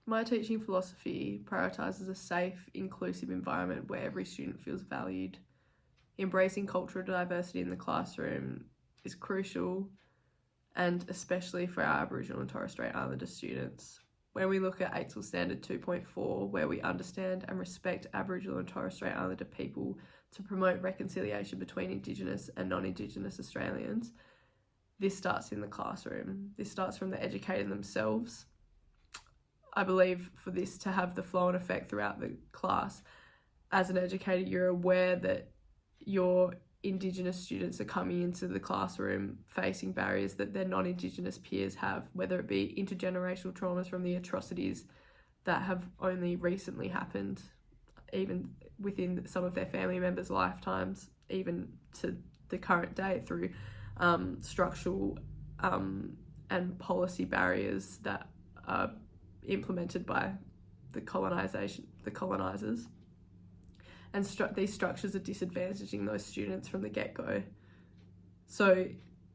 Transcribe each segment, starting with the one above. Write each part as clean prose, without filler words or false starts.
My teaching philosophy prioritises a safe, inclusive environment where every student feels valued. Embracing cultural diversity in the classroom is crucial, and especially for our Aboriginal and Torres Strait Islander students. When we look at AITSL Standard 2.4, where we understand and respect Aboriginal and Torres Strait Islander people to promote reconciliation between Indigenous and non-Indigenous Australians, this starts in the classroom. This starts from the educator themselves. I believe for this to have the flow and effect throughout the class, as an educator, you're aware that your Indigenous students are coming into the classroom facing barriers that their non-Indigenous peers have, whether it be intergenerational traumas from the atrocities that have only recently happened, even within some of their family members' lifetimes, even to the current day, through structural and policy barriers that are implemented by the colonizers. And these structures are disadvantaging those students from the get-go. So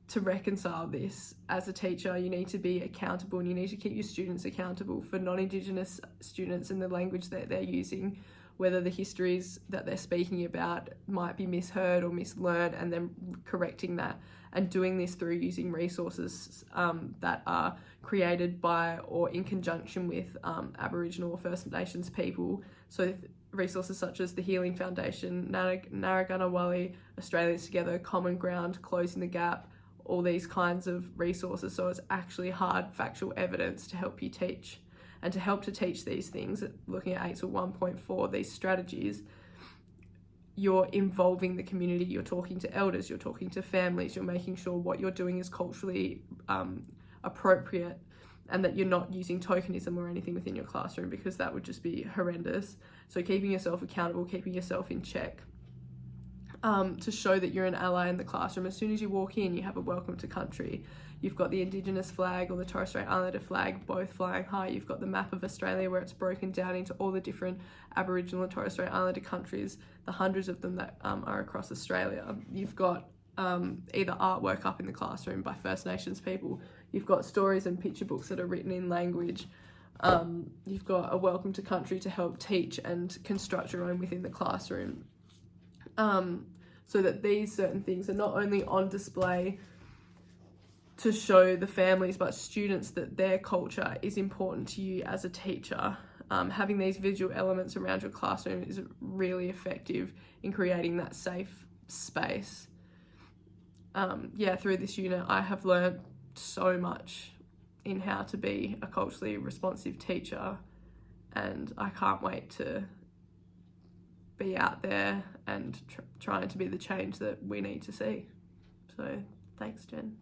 to reconcile this, as a teacher, you need to be accountable, and you need to keep your students accountable for non-Indigenous students and the language that they're using, whether the histories that they're speaking about might be misheard or mislearned, and then correcting that, and doing this through using resources that are created by or in conjunction with Aboriginal or First Nations people. So resources such as the Healing Foundation, Narragansett, Australians Together, Common Ground, Closing the Gap, all these kinds of resources. So it's actually hard factual evidence to help you teach. And to help to teach these things, looking at AITSL 1.4, these strategies, you're involving the community, you're talking to elders, you're talking to families, you're making sure what you're doing is culturally appropriate, and that you're not using tokenism or anything within your classroom, because that would just be horrendous. So keeping yourself accountable, keeping yourself in check, to show that you're an ally in the classroom. As soon as you walk in, you have a welcome to country. You've got the Indigenous flag or the Torres Strait Islander flag both flying high. You've got the map of Australia where it's broken down into all the different Aboriginal and Torres Strait Islander countries, the hundreds of them that are across Australia. You've got either artwork up in the classroom by First Nations people. You've got stories and picture books that are written in language. You've got a welcome to country to help teach and construct your own within the classroom. So that these certain things are not only on display to show the families but students that their culture is important to you as a teacher. Having these visual elements around your classroom is really effective in creating that safe space. Through this unit I have learned so much in how to be a culturally responsive teacher, and I can't wait to be out there and trying to be the change that we need to see. So thanks, Jen.